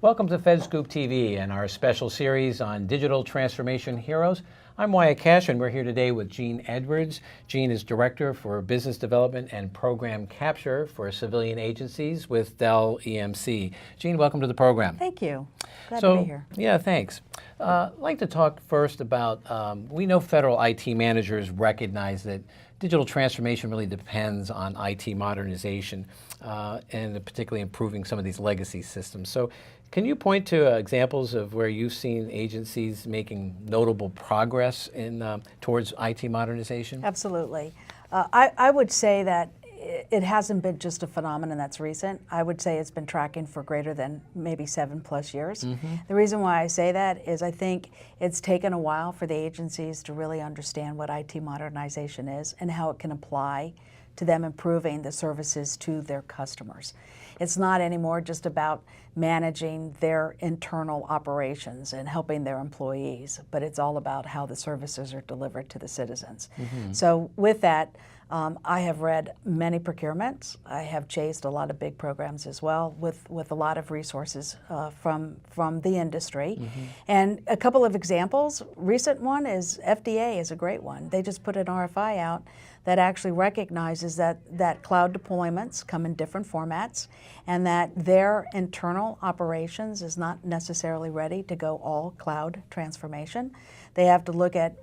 Welcome to FedScoop TV and our special series on digital transformation heroes. I'm Wyatt Cash, and we're here today with Jean Edwards. Jean is Director for Business Development and Program Capture for Civilian Agencies with Dell EMC. Jean, welcome to the program. Thank you. Glad to be here. Yeah, thanks. I'd like to talk first about, we know federal IT managers recognize that digital transformation really depends on IT modernization and particularly improving some of these legacy systems. So can you point to examples of where you've seen agencies making notable progress in towards IT modernization? Absolutely. I would say that it hasn't been just a phenomenon that's recent. I would say it's been tracking for greater than maybe 7+ years. The reason why I say that is I think it's taken a while for the agencies to really understand what IT modernization is and how it can apply to them improving the services to their customers. It's not anymore just about managing their internal operations and helping their employees, but it's all about how the services are delivered to the citizens. So with that, I have read many procurements. I have chased a lot of big programs as well with a lot of resources from the industry. And a couple of examples, recent one is FDA is a great one. They just put an RFI out that actually recognizes that cloud deployments come in different formats and that their internal operations is not necessarily ready to go all cloud transformation. They have to look at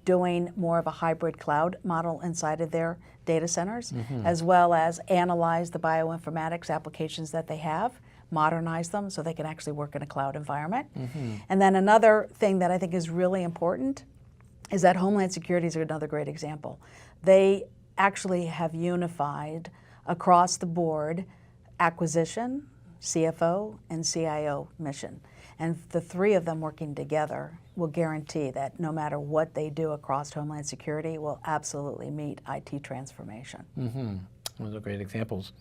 doing more of a hybrid cloud model inside of their data centers, as well as analyze the bioinformatics applications that they have, modernize them so they can actually work in a cloud environment. And then another thing that I think is really important is that Homeland Security is another great example. They actually have unified across the board acquisition, CFO, and CIO mission. And the three of them working together will guarantee that no matter what they do across Homeland Security will absolutely meet IT transformation. Those are great examples.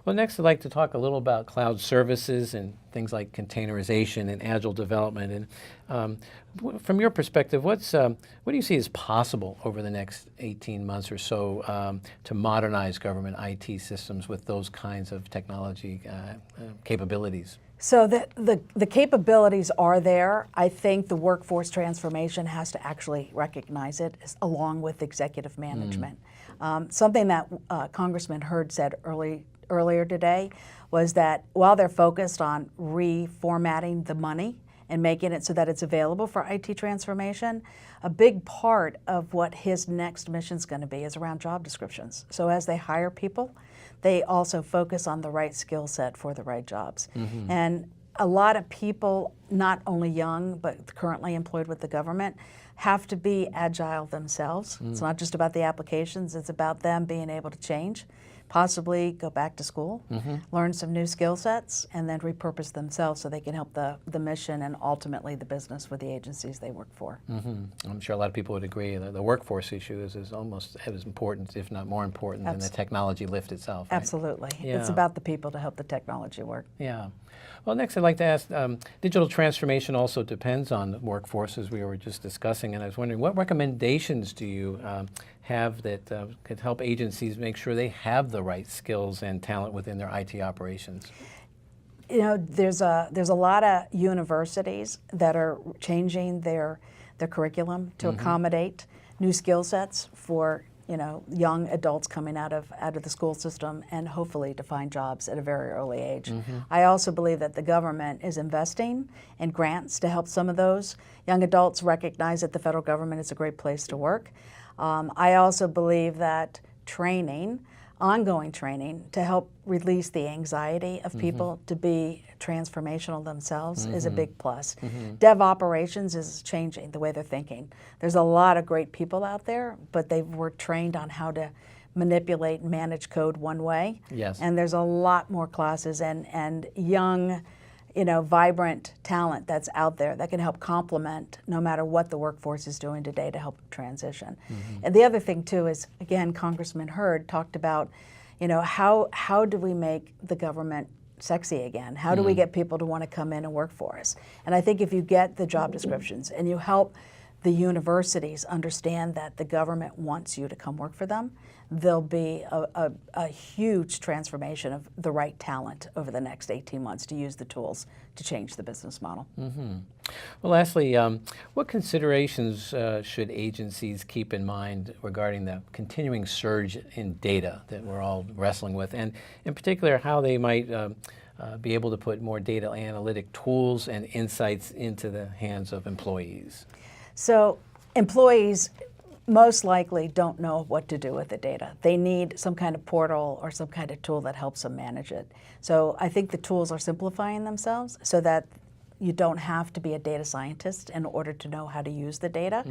Well, next I'd like to talk a little about cloud services and things like containerization and agile development. And from your perspective, what do you see as possible over the next 18 months or so to modernize government IT systems with those kinds of technology capabilities? So the capabilities are there. I think the workforce transformation has to actually recognize it along with executive management. Something that Congressman Hurd said earlier today was that while they're focused on reformatting the money and making it so that it's available for IT transformation, a big part of what his next mission is going to be is around job descriptions. So as they hire people, they also focus on the right skill set for the right jobs. And a lot of people, not only young, but currently employed with the government, have to be agile themselves. It's not just about the applications, it's about them being able to change, possibly go back to school, learn some new skill sets, and then repurpose themselves so they can help the mission and ultimately the business with the agencies they work for. I'm sure a lot of people would agree that the workforce issue is almost as important, if not more important, than the technology lift itself. Right? Absolutely. Yeah. It's about the people to help the technology work. Yeah. Well, next I'd like to ask, digital transformation also depends on the workforce, as we were just discussing, and I was wondering, what recommendations do you have that could help agencies make sure they have the right skills and talent within their IT operations? You know, there's a lot of universities that are changing their curriculum to accommodate new skill sets for young adults coming out of the school system and hopefully to find jobs at a very early age. I also believe that the government is investing in grants to help some of those young adults recognize that the federal government is a great place to work. I also believe that training, ongoing training to help release the anxiety of people to be transformational themselves is a big plus. Dev operations is changing the way they're thinking. There's a lot of great people out there, but they were trained on how to manipulate and manage code one way. Yes. And there's a lot more classes and young, vibrant talent that's out there that can help complement no matter what the workforce is doing today to help transition. And the other thing too is, again, Congressman Hurd talked about, how do we make the government sexy again? How do we get people to want to come in and work for us? And I think if you get the job descriptions and you help the universities understand that the government wants you to come work for them, there'll be a huge transformation of the right talent over the next 18 months to use the tools to change the business model. Well, lastly, what considerations should agencies keep in mind regarding the continuing surge in data that we're all wrestling with, and in particular, how they might be able to put more data analytic tools and insights into the hands of employees? So employees most likely don't know what to do with the data. They need some kind of portal or some kind of tool that helps them manage it. So I think the tools are simplifying themselves so that you don't have to be a data scientist in order to know how to use the data.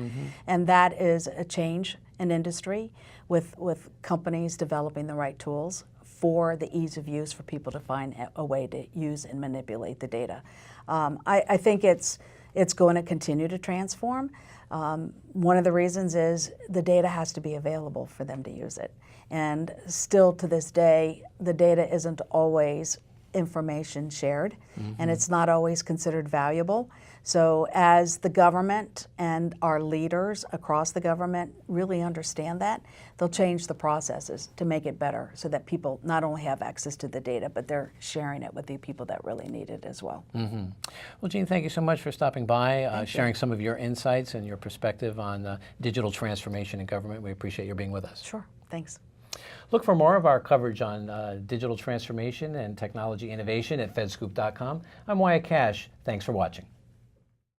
And that is a change in industry with companies developing the right tools for the ease of use for people to find a way to use and manipulate the data. I think it's going to continue to transform. One of the reasons is the data has to be available for them to use it. And still to this day, the data isn't always information shared, and it's not always considered valuable. So as the government and our leaders across the government really understand that, they'll change the processes to make it better so that people not only have access to the data, but they're sharing it with the people that really need it as well. Well, Jean, thank you so much for stopping by, sharing some of your insights and your perspective on digital transformation in government. We appreciate your being with us. Sure, thanks. Look for more of our coverage on digital transformation and technology innovation at fedscoop.com. I'm Wyatt Cash. Thanks for watching.